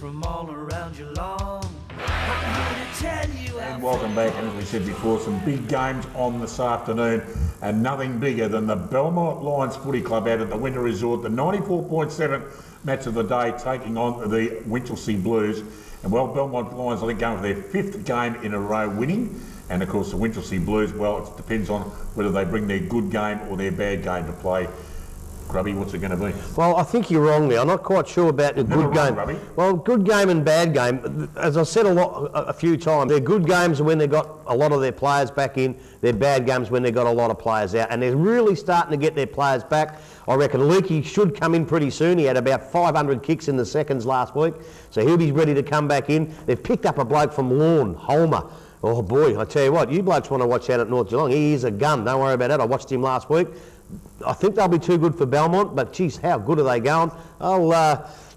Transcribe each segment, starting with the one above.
from all around Geelong. I'm here to tell you. And welcome back, and as we said before, some big games on this afternoon, and nothing bigger than the Belmont Lions Footy Club out at the Winter Resort, the 94.7 match of the day, taking on the Whittlesea Blues. And well, Belmont Lions, I think, going for their 5th game in a row winning. And of course, the Whittlesea Blues, well, it depends on whether they bring their good game or their bad game to play. Grubby, what's it going to be? Well, I think you're wrong there. I'm not quite sure about the good game. Grubby. Well, good game and bad game. As I said a few times, their good games are when they've got a lot of their players back in. Their bad games when they've got a lot of players out. And they're really starting to get their players back. I reckon Lukey should come in pretty soon. He had about 500 kicks in the seconds last week. So he'll be ready to come back in. They've picked up a bloke from Lorne, Homer. Oh boy, I tell you what, you blokes want to watch out at North Geelong. He is a gun, don't worry about that. I watched him last week. I think they'll be too good for Belmont, but geez, how good are they going? Oh,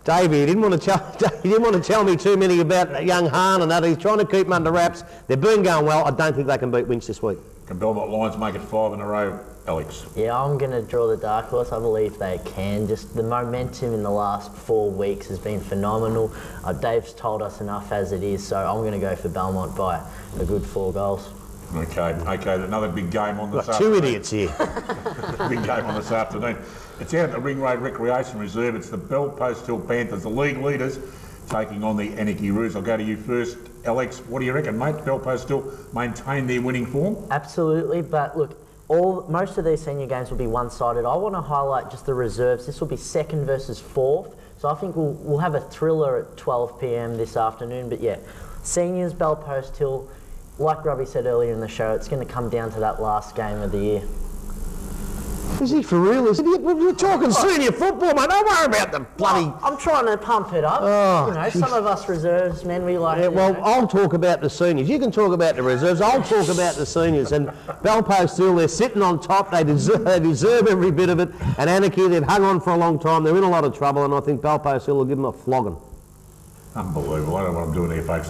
Davey, he didn't want to tell me too many about young Hahn and that. He's trying to keep them under wraps. They've been going well. I don't think they can beat Winch this week. Can Belmont Lions make it 5 in a row, Alex? Yeah, I'm going to draw the dark horse. I believe they can. Just the momentum in the last 4 weeks has been phenomenal. Dave's told us enough as it is, so I'm going to go for Belmont by a good 4 goals. Okay, another big game on this afternoon. 2 idiots here. Big game on this afternoon. It's out at the Ring Road Recreation Reserve. It's the Belpost Hill Panthers, the league leaders, taking on the Anarchy Roos. I'll go to you first, Alex. What do you reckon, mate? Belpost Hill maintain their winning form? Absolutely, but look, most of these senior games will be one-sided. I want to highlight just the reserves. This will be 2nd versus 4th, so I think we'll have a thriller at 12 p.m. this afternoon. But yeah, seniors, Belpost Hill. Like Grubby said earlier in the show, it's going to come down to that last game of the year. Is he for real? We're talking senior football, mate. Don't worry about the bloody... Well, I'm trying to pump it up. Oh, you know, some of us reserves, men, we like... Yeah, well, I'll talk about the seniors. You can talk about the reserves. I'll talk about the seniors. And Belpost Hill, they're sitting on top. They deserve every bit of it. And Anarchy, they've hung on for a long time. They're in a lot of trouble, and I think Belpost Hill will give them a flogging. Unbelievable. I don't know what I'm doing here, folks.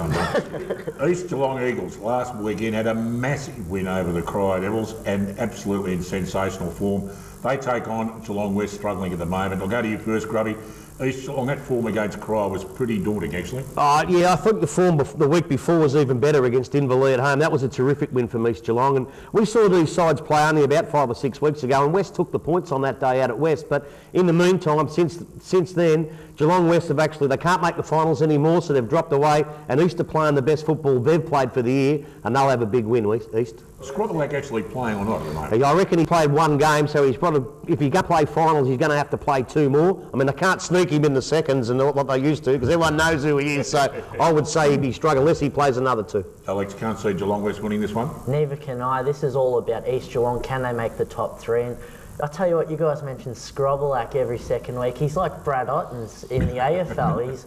East Geelong Eagles last weekend had a massive win over the Cry Devils and absolutely in sensational form. They take on Geelong West, struggling at the moment. I'll go to you first, Grubby. East Geelong, that form against Cry was pretty daunting, actually. Yeah, I think the form the week before was even better against Inverleigh at home. That was a terrific win from East Geelong. And we saw these sides play only about 5 or 6 weeks ago, and West took the points on that day out at West. But in the meantime, since then, Geelong West they can't make the finals anymore, so they've dropped away. And East are playing the best football they've played for the year, and they'll have a big win, East. Scrobelack actually playing or not at the moment? I reckon he played 1 game, so he's probably, if he's going to play finals, he's going to have to play 2 more. I mean, they can't sneak him in the seconds and what they used to, because everyone knows who he is. So I would say he'd be struggling unless he plays another 2. Alex, can't see Geelong West winning this one? Neither can I. This is all about East Geelong. Can they make the top 3? And I'll tell you what, you guys mentioned Scrobelack every second week. He's like Brad Ottens in the AFL. He's,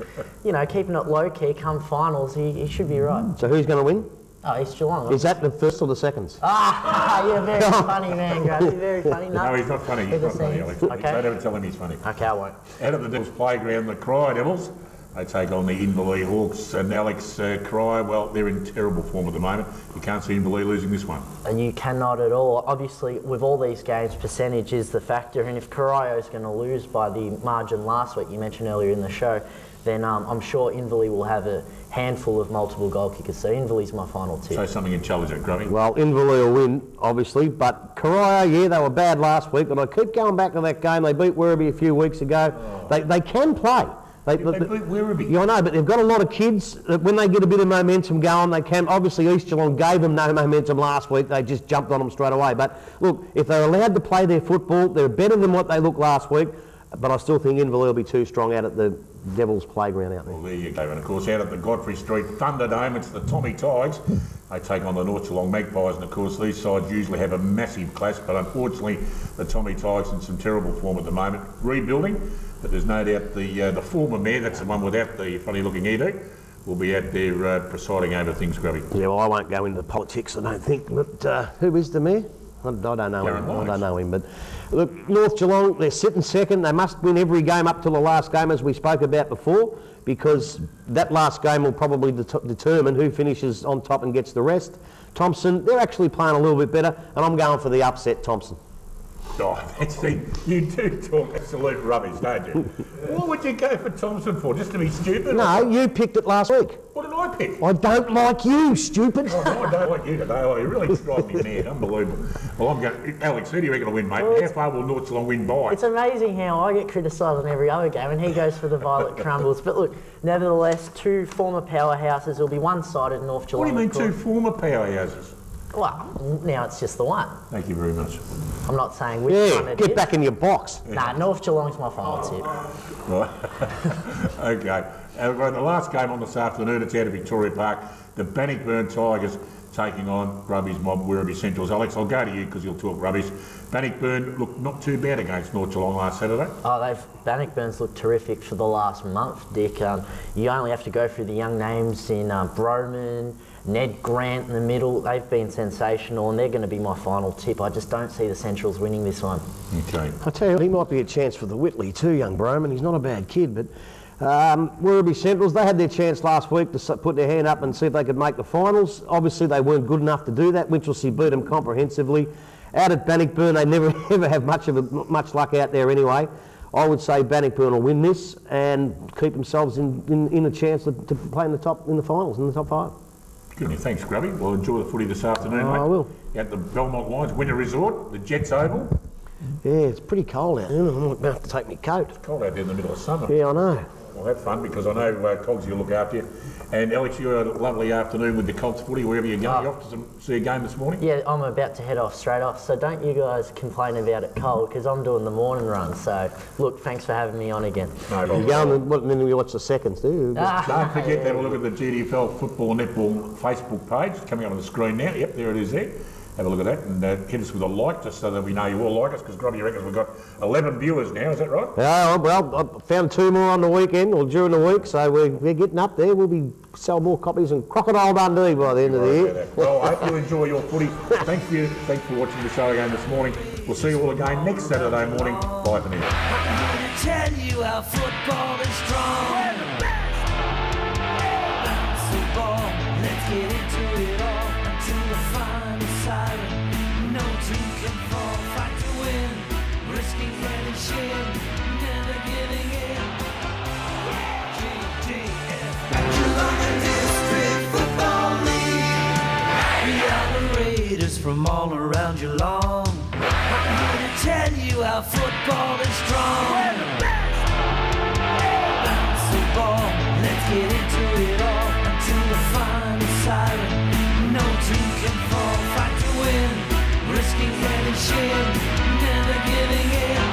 keeping it low-key. Come finals, he should be right. So who's going to win? Oh, East Geelong. Is that the first or the seconds? You're very funny, man, Grubby. Very funny. No, he's not funny. He's not funny, Alex. Okay. Don't ever tell him he's funny. Okay, I won't. Out of the Devils playground, the Cry Devils, they take on the Inverleigh Hawks. And Alex, Cry, well, they're in terrible form at the moment. You can't see Inverleigh losing this one. And you cannot at all. Obviously, with all these games, percentage is the factor. And if Corio going to lose by the margin last week, you mentioned earlier in the show, then I'm sure Inverleigh will have a handful of multiple goal kickers. So Inverleigh's my final tip. Say something intelligent, Grubby. Well, Inverleigh will win, obviously, but Corio, they were bad last week, but I keep going back to that game. They beat Werribee a few weeks ago. They can play. They beat Werribee. Yeah, I know, but they've got a lot of kids. When they get a bit of momentum going, they can. Obviously, East Geelong gave them no momentum last week. They just jumped on them straight away. But look, if they're allowed to play their football, they're better than what they looked last week. But I still think Inverleigh will be too strong out at the Devils playground out there. Well, there you go. And of course, out at the Godfrey Street Thunderdome, it's the Tommy Tigers. They take on the North Geelong Magpies, and of course, these sides usually have a massive clash, but unfortunately, the Tommy Tigers in some terrible form at the moment. Rebuilding, but there's no doubt the former mayor, that's the one without the funny-looking edict, will be out there presiding over things, Grubby. Yeah, well, I won't go into politics, I don't think. But who is the mayor? I don't know him. I don't know him, but look, North Geelong, they're sitting 2nd. They must win every game up till the last game, as we spoke about before, because that last game will probably determine who finishes on top and gets the rest. Thompson, they're actually playing a little bit better, and I'm going for the upset, Thompson. Oh, you do talk absolute rubbish, don't you? What would you go for Thompson for? Just to be stupid? No, you picked it last week. What did I pick? I don't like you, stupid. Oh, no, I don't like you today. Oh, you really drive me mad. Unbelievable. Well, I'm going. Alex, who do you reckon will win, mate? How far will North Geelong win by? It's amazing how I get criticised on every other game and he goes for the Violet Crumbles. But look, nevertheless, two former powerhouses will be one-sided North Geelong. What do you mean two former powerhouses? Well, now it's just the one. Thank you very much. I'm not saying which one it get is. back in your box. Nah, North Geelong's my final tip. Right. Okay. Right, the last game on this afternoon, it's out of Victoria Park. The Bannockburn Tigers taking on Grubby's mob, Werribee Centrals. Alex, I'll go to you because you'll talk rubbish. Bannockburn looked not too bad against North Geelong last Saturday. Oh, Bannockburn's looked terrific for the last month, Dick. You only have to go through the young names in Broman, Ned Grant in the middle. They've been sensational and they're going to be my final tip. I just don't see the Centrals winning this one. Okay. I tell you, he might be a chance for the Whitley too, young Broman. He's not a bad kid, but Werribee Centrals, they had their chance last week to put their hand up and see if they could make the finals. Obviously, they weren't good enough to do that. Whittlesea beat them comprehensively. Out at Bannockburn, they never ever have much luck out there anyway. I would say Bannockburn will win this and keep themselves in a chance to play in the finals, in the top 5. Good. Thanks, Grubby. Well, enjoy the footy this afternoon, mate. I will. At the Belmont Lions Winter Resort, the Jets Oval. Yeah, it's pretty cold out there. I'm going to have to take my coat. It's cold out there in the middle of summer. Yeah, I know. Well, have fun because I know Cogs will look after you. And Alex, you had a lovely afternoon with the Colts footy, wherever you're going. You off to see a game this morning? Yeah, I'm about to head off straight off, so don't you guys complain about it cold because I'm doing the morning run. So, look, thanks for having me on again. No, You go and then we watch the seconds, do you? Don't forget to have a look at the GDFL Football and Netball Facebook page. It's coming up on the screen now. Yep, there it is there. Have a look at that and hit us with a like just so that we know you all like us because Grubby reckons we've got 11 viewers now, is that right? Yeah, well, I found 2 more on the weekend or during the week, so we're getting up there. We'll be sell more copies and Crocodile Dundee by the end of the year. Well, I hope you enjoy your footy. Thanks for watching the show again this morning. We'll see you all again next Saturday morning. Bye for now. I'm gonna tell you how football is strong. Bounce the ball, let's get into it all until the final siren. No team can fall, fight to win, risking head and shin, never giving in. GDFL, Geelong District Football League. We are the Raiders from all around Geelong. I'm gonna tell you how football is strong. Bounce the ball, let's get into it all until the final siren. No team can fall, fight to win, risking head and shin, never giving in.